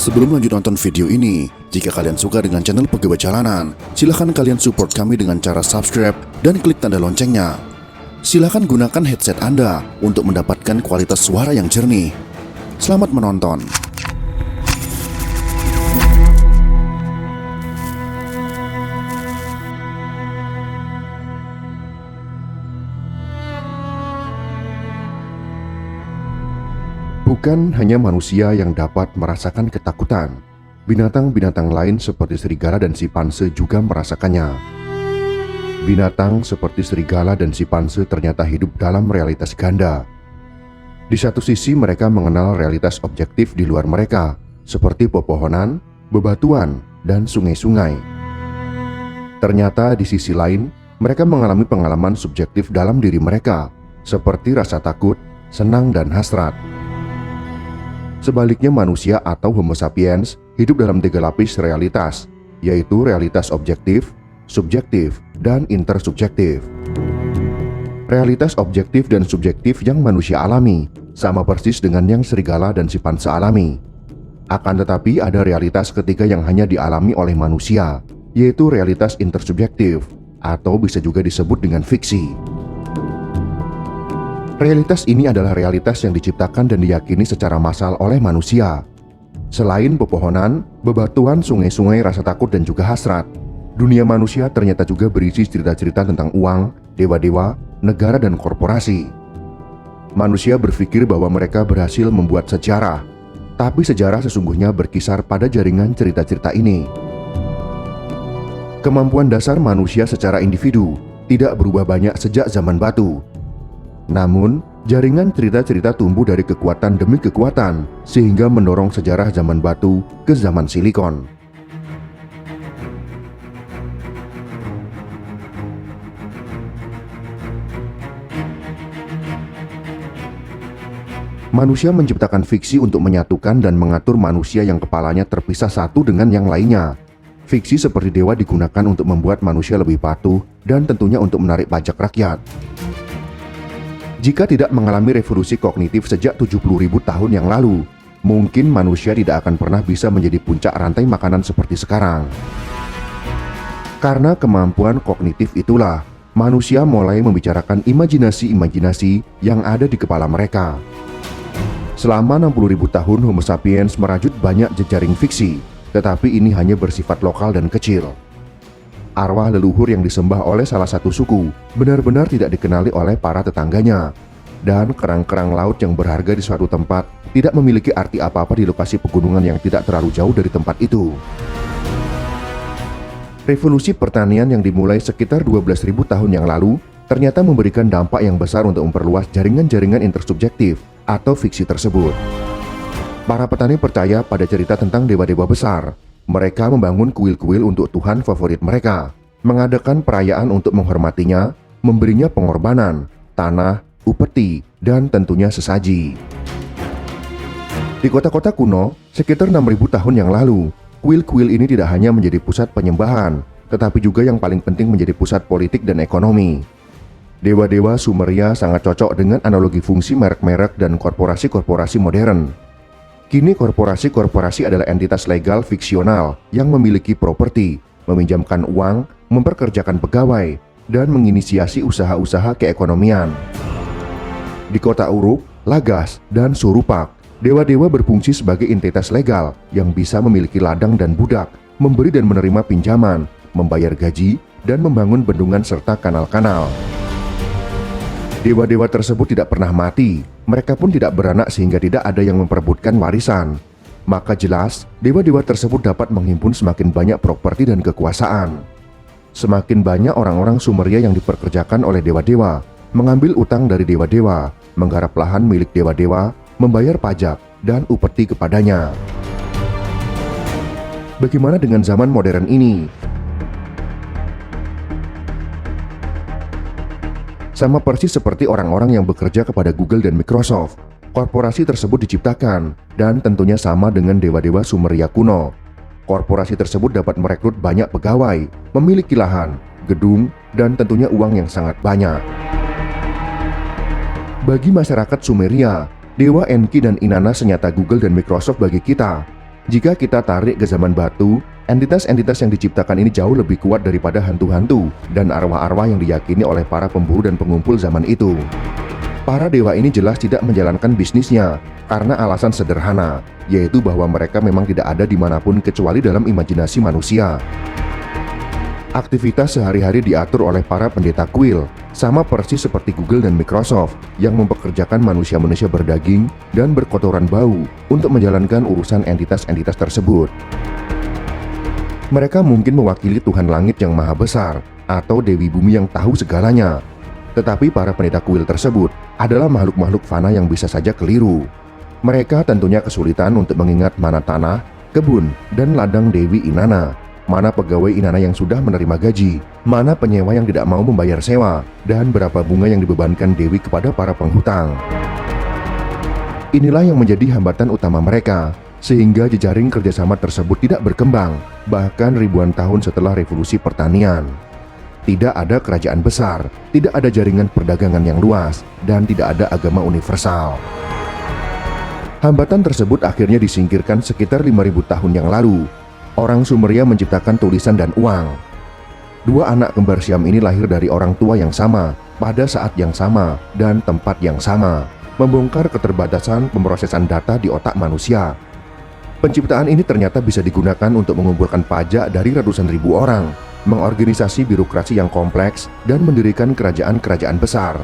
Sebelum lanjut nonton video ini, jika kalian suka dengan channel Pegawai Jalanan, silahkan kalian support kami dengan cara subscribe dan klik tanda loncengnya. Silahkan gunakan headset Anda untuk mendapatkan kualitas suara yang jernih. Selamat menonton. Bukan hanya manusia yang dapat merasakan ketakutan, binatang-binatang lain seperti serigala dan simpanse juga merasakannya. Binatang seperti serigala dan simpanse ternyata hidup dalam realitas ganda. Di satu sisi mereka mengenal realitas objektif di luar mereka, seperti pepohonan, bebatuan, dan sungai-sungai. Ternyata di sisi lain, mereka mengalami pengalaman subjektif dalam diri mereka, seperti rasa takut, senang, dan hasrat. Sebaliknya manusia atau Homo sapiens hidup dalam 3 lapis realitas, yaitu realitas objektif, subjektif, dan intersubjektif. Realitas objektif dan subjektif yang manusia alami sama persis dengan yang serigala dan simpanse alami. Akan tetapi ada realitas ketiga yang hanya dialami oleh manusia, yaitu realitas intersubjektif, atau bisa juga disebut dengan fiksi. Realitas ini adalah realitas yang diciptakan dan diyakini secara massal oleh manusia. Selain pepohonan, bebatuan, sungai-sungai, rasa takut, dan juga hasrat, dunia manusia ternyata juga berisi cerita-cerita tentang uang, dewa-dewa, negara, dan korporasi. Manusia berpikir bahwa mereka berhasil membuat sejarah, tapi sejarah sesungguhnya berkisar pada jaringan cerita-cerita ini. Kemampuan dasar manusia secara individu tidak berubah banyak sejak zaman batu. Namun, jaringan cerita-cerita tumbuh dari kekuatan demi kekuatan, sehingga mendorong sejarah zaman batu ke zaman silikon. Manusia menciptakan fiksi untuk menyatukan dan mengatur manusia yang kepalanya terpisah satu dengan yang lainnya. Fiksi seperti dewa digunakan untuk membuat manusia lebih patuh dan tentunya untuk menarik pajak rakyat. Jika tidak mengalami revolusi kognitif sejak 70.000 tahun yang lalu, mungkin manusia tidak akan pernah bisa menjadi puncak rantai makanan seperti sekarang. Karena kemampuan kognitif itulah, manusia mulai membicarakan imajinasi-imajinasi yang ada di kepala mereka. Selama 60.000 tahun Homo sapiens merajut banyak jejaring fiksi, tetapi ini hanya bersifat lokal dan kecil. Arwah leluhur yang disembah oleh salah satu suku benar-benar tidak dikenali oleh para tetangganya, dan kerang-kerang laut yang berharga di suatu tempat tidak memiliki arti apa-apa di lokasi pegunungan yang tidak terlalu jauh dari tempat itu. Revolusi pertanian yang dimulai sekitar 12.000 tahun yang lalu ternyata memberikan dampak yang besar untuk memperluas jaringan-jaringan intersubjektif atau fiksi tersebut. Para petani percaya pada cerita tentang dewa-dewa besar. Mereka membangun kuil-kuil untuk Tuhan favorit mereka, mengadakan perayaan untuk menghormatinya, memberinya pengorbanan, tanah, upeti, dan tentunya sesaji. Di kota-kota kuno, sekitar 6.000 tahun yang lalu, kuil-kuil ini tidak hanya menjadi pusat penyembahan, tetapi juga yang paling penting menjadi pusat politik dan ekonomi. Dewa-dewa Sumeria sangat cocok dengan analogi fungsi merek-merek dan korporasi-korporasi modern. Kini korporasi-korporasi adalah entitas legal fiksional yang memiliki properti, meminjamkan uang, memperkerjakan pegawai, dan menginisiasi usaha-usaha keekonomian. Di kota Uruk, Lagas, dan Surupak, dewa-dewa berfungsi sebagai entitas legal yang bisa memiliki ladang dan budak, memberi dan menerima pinjaman, membayar gaji, dan membangun bendungan serta kanal-kanal. Dewa-dewa tersebut tidak pernah mati, mereka pun tidak beranak sehingga tidak ada yang memperebutkan warisan. Maka jelas, dewa-dewa tersebut dapat menghimpun semakin banyak properti dan kekuasaan. Semakin banyak orang-orang Sumeria yang diperkerjakan oleh dewa-dewa, mengambil utang dari dewa-dewa, menggarap lahan milik dewa-dewa, membayar pajak, dan upeti kepadanya. Bagaimana dengan zaman modern ini? Sama persis seperti orang-orang yang bekerja kepada Google dan Microsoft, korporasi tersebut diciptakan dan tentunya sama dengan dewa-dewa Sumeria kuno. Korporasi tersebut dapat merekrut banyak pegawai, memiliki lahan, gedung, dan tentunya uang yang sangat banyak. Bagi masyarakat Sumeria, dewa Enki dan Inanna senyata Google dan Microsoft bagi kita. Jika kita tarik ke zaman batu, entitas-entitas yang diciptakan ini jauh lebih kuat daripada hantu-hantu dan arwah-arwah yang diyakini oleh para pemburu dan pengumpul zaman itu. Para dewa ini jelas tidak menjalankan bisnisnya karena alasan sederhana, yaitu bahwa mereka memang tidak ada dimanapun kecuali dalam imajinasi manusia. Aktivitas sehari-hari diatur oleh para pendeta kuil, sama persis seperti Google dan Microsoft yang mempekerjakan manusia-manusia berdaging dan berkotoran bau untuk menjalankan urusan entitas-entitas tersebut. Mereka mungkin mewakili Tuhan langit yang maha besar atau Dewi bumi yang tahu segalanya. Tetapi para pendeta kuil tersebut adalah makhluk-makhluk fana yang bisa saja keliru. Mereka tentunya kesulitan untuk mengingat mana tanah, kebun, dan ladang Dewi Inanna, mana pegawai Inanna yang sudah menerima gaji, mana penyewa yang tidak mau membayar sewa, dan berapa bunga yang dibebankan Dewi kepada para penghutang. Inilah yang menjadi hambatan utama mereka, sehingga jejaring kerjasama tersebut tidak berkembang, bahkan ribuan tahun setelah revolusi pertanian. Tidak ada kerajaan besar, tidak ada jaringan perdagangan yang luas, dan tidak ada agama universal. Hambatan tersebut akhirnya disingkirkan sekitar 5.000 tahun yang lalu. Orang Sumeria menciptakan tulisan dan uang. Dua anak kembar Siam ini lahir dari orang tua yang sama, pada saat yang sama, dan tempat yang sama, membongkar keterbatasan pemrosesan data di otak manusia. Penciptaan ini ternyata bisa digunakan untuk mengumpulkan pajak dari ratusan ribu orang, mengorganisasi birokrasi yang kompleks, dan mendirikan kerajaan-kerajaan besar.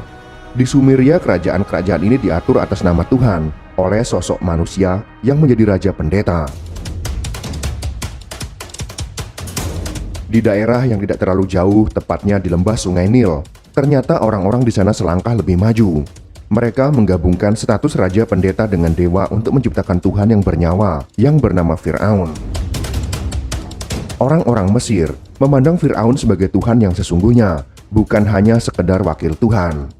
Di Sumeria, kerajaan-kerajaan ini diatur atas nama Tuhan oleh sosok manusia yang menjadi raja pendeta. Di daerah yang tidak terlalu jauh, tepatnya di lembah Sungai Nil, ternyata orang-orang di sana selangkah lebih maju. Mereka menggabungkan status raja pendeta dengan dewa untuk menciptakan Tuhan yang bernyawa, yang bernama Firaun. Orang-orang Mesir memandang Firaun sebagai Tuhan yang sesungguhnya, bukan hanya sekedar wakil Tuhan.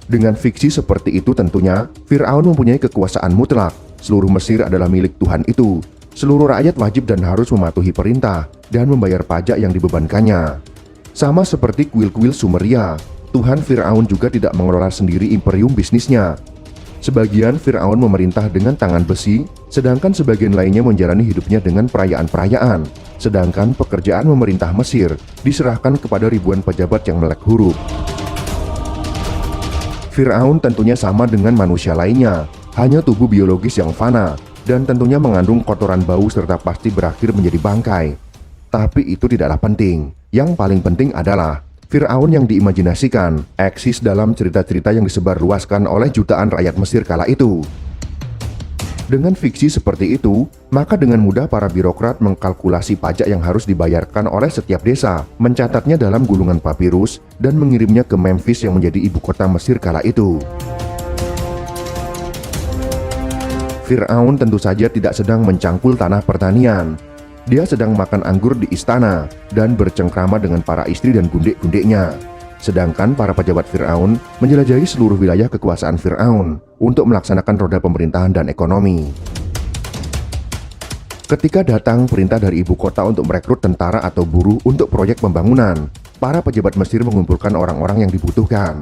Dengan fiksi seperti itu tentunya, Firaun mempunyai kekuasaan mutlak. Seluruh Mesir adalah milik Tuhan itu. Seluruh rakyat wajib dan harus mematuhi perintah dan membayar pajak yang dibebankannya. Sama seperti kuil-kuil Sumeria, Tuhan Firaun juga tidak mengelola sendiri imperium bisnisnya. Sebagian Firaun memerintah dengan tangan besi, sedangkan sebagian lainnya menjalani hidupnya dengan perayaan-perayaan. Sedangkan pekerjaan memerintah Mesir diserahkan kepada ribuan pejabat yang melek huruf. Firaun tentunya sama dengan manusia lainnya, hanya tubuh biologis yang fana, dan tentunya mengandung kotoran bau serta pasti berakhir menjadi bangkai. Tapi itu tidaklah penting. Yang paling penting adalah Firaun yang diimajinasikan eksis dalam cerita-cerita yang disebarluaskan oleh jutaan rakyat Mesir kala itu. Dengan fiksi seperti itu, maka dengan mudah para birokrat mengkalkulasi pajak yang harus dibayarkan oleh setiap desa, mencatatnya dalam gulungan papirus, dan mengirimnya ke Memphis yang menjadi ibu kota Mesir kala itu. Firaun tentu saja tidak sedang mencangkul tanah pertanian. Dia sedang makan anggur di istana dan bercengkrama dengan para istri dan gundik-gundiknya. Sedangkan para pejabat Firaun menjelajahi seluruh wilayah kekuasaan Firaun untuk melaksanakan roda pemerintahan dan ekonomi. Ketika datang perintah dari ibu kota untuk merekrut tentara atau buruh untuk proyek pembangunan, para pejabat Mesir mengumpulkan orang-orang yang dibutuhkan.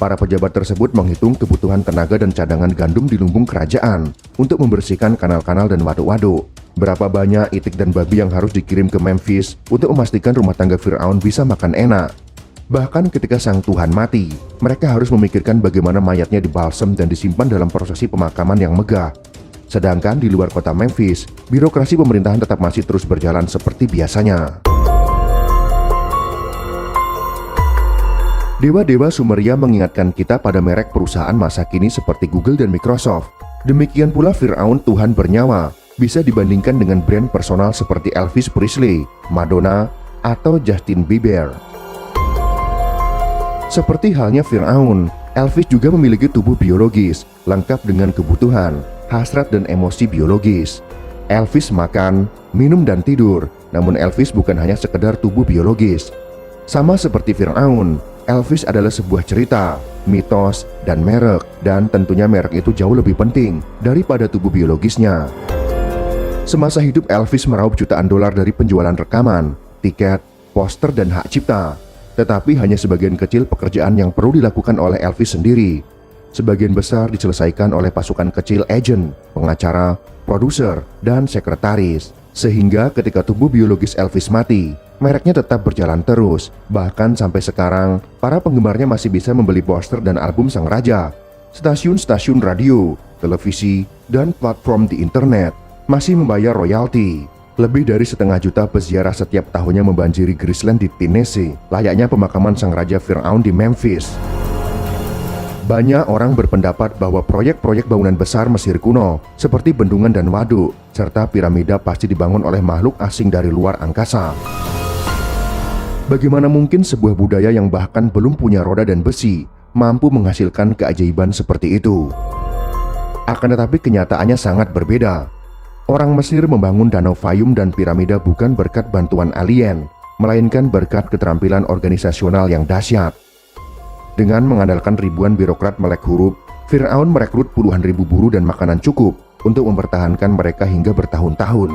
Para pejabat tersebut menghitung kebutuhan tenaga dan cadangan gandum di lumbung kerajaan untuk membersihkan kanal-kanal dan waduk-waduk. Berapa banyak itik dan babi yang harus dikirim ke Memphis untuk memastikan rumah tangga Firaun bisa makan enak. Bahkan ketika sang Tuhan mati, mereka harus memikirkan bagaimana mayatnya dibalsem dan disimpan dalam prosesi pemakaman yang megah. Sedangkan di luar kota Memphis, birokrasi pemerintahan tetap masih terus berjalan seperti biasanya. Dewa-dewa Sumeria mengingatkan kita pada merek perusahaan masa kini seperti Google dan Microsoft. Demikian pula Firaun Tuhan bernyawa bisa dibandingkan dengan brand personal seperti Elvis Presley, Madonna, atau Justin Bieber. Seperti halnya Firaun, Elvis juga memiliki tubuh biologis, lengkap dengan kebutuhan, hasrat dan emosi biologis. Elvis makan, minum dan tidur, namun Elvis bukan hanya sekedar tubuh biologis. Sama seperti Firaun, Elvis adalah sebuah cerita, mitos, dan merek, dan tentunya merek itu jauh lebih penting daripada tubuh biologisnya. Semasa hidup Elvis meraup jutaan dolar dari penjualan rekaman, tiket, poster, dan hak cipta. Tetapi hanya sebagian kecil pekerjaan yang perlu dilakukan oleh Elvis sendiri. Sebagian besar diselesaikan oleh pasukan kecil agen, pengacara, produser, dan sekretaris. Sehingga ketika tubuh biologis Elvis mati, mereknya tetap berjalan terus. Bahkan sampai sekarang, para penggemarnya masih bisa membeli poster dan album sang raja. Stasiun-stasiun radio, televisi, dan platform di internet masih membayar royalti. Lebih dari 500 juta peziarah setiap tahunnya membanjiri Graceland di Tennessee, layaknya pemakaman sang raja Firaun di Memphis. Banyak orang berpendapat bahwa proyek-proyek bangunan besar Mesir kuno, seperti bendungan dan waduk, serta piramida pasti dibangun oleh makhluk asing dari luar angkasa. Bagaimana mungkin sebuah budaya yang bahkan belum punya roda dan besi, mampu menghasilkan keajaiban seperti itu? Akan tetapi kenyataannya sangat berbeda. Orang Mesir membangun Danau Fayum dan piramida bukan berkat bantuan alien, melainkan berkat keterampilan organisasional yang dahsyat. Dengan mengandalkan ribuan birokrat melek huruf, Firaun merekrut puluhan ribu buruh dan makanan cukup untuk mempertahankan mereka hingga bertahun-tahun.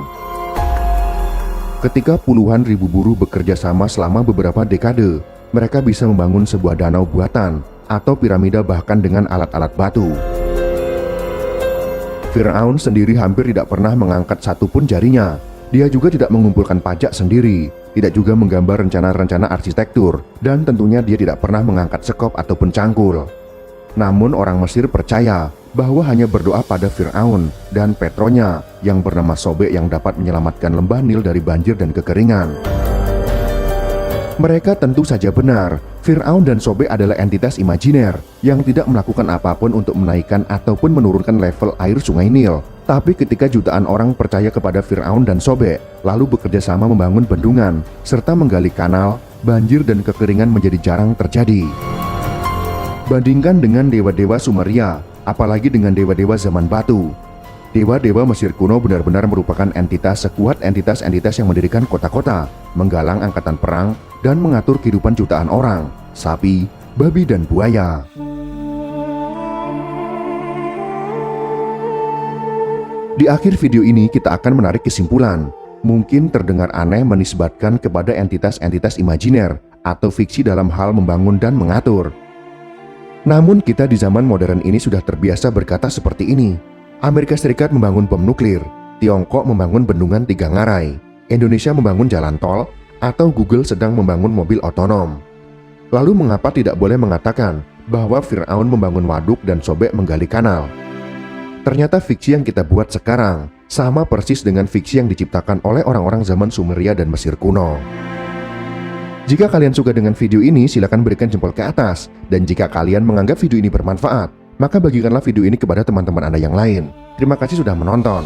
Ketika puluhan ribu buruh bekerja sama selama beberapa dekade, mereka bisa membangun sebuah danau buatan atau piramida bahkan dengan alat-alat batu. Firaun sendiri hampir tidak pernah mengangkat satupun jarinya. Dia juga tidak mengumpulkan pajak sendiri, tidak juga menggambar rencana-rencana arsitektur, dan tentunya dia tidak pernah mengangkat sekop ataupun cangkul. Namun orang Mesir percaya bahwa hanya berdoa pada Firaun dan Petronya yang bernama Sobek yang dapat menyelamatkan lembah Nil dari banjir dan kekeringan. Mereka tentu saja benar, Firaun dan Sobek adalah entitas imajiner yang tidak melakukan apapun untuk menaikkan ataupun menurunkan level air sungai Nil. Tapi ketika jutaan orang percaya kepada Firaun dan Sobek, lalu bekerja sama membangun bendungan, serta menggali kanal, banjir dan kekeringan menjadi jarang terjadi. Bandingkan dengan dewa-dewa Sumeria, apalagi dengan dewa-dewa zaman batu. Dewa-dewa Mesir kuno benar-benar merupakan entitas sekuat entitas-entitas yang mendirikan kota-kota, menggalang angkatan perang, dan mengatur kehidupan jutaan orang, sapi, babi, dan buaya. Di akhir video ini kita akan menarik kesimpulan. Mungkin terdengar aneh menisbatkan kepada entitas-entitas imajiner atau fiksi dalam hal membangun dan mengatur. Namun kita di zaman modern ini sudah terbiasa berkata seperti ini. Amerika Serikat membangun bom nuklir, Tiongkok membangun bendungan 3 ngarai, Indonesia membangun jalan tol, atau Google sedang membangun mobil otonom. Lalu mengapa tidak boleh mengatakan bahwa Firaun membangun waduk dan Sobek menggali kanal? Ternyata fiksi yang kita buat sekarang sama persis dengan fiksi yang diciptakan oleh orang-orang zaman Sumeria dan Mesir kuno. Jika kalian suka dengan video ini, silakan berikan jempol ke atas. Dan jika kalian menganggap video ini bermanfaat, maka bagikanlah video ini kepada teman-teman Anda yang lain. Terima kasih sudah menonton.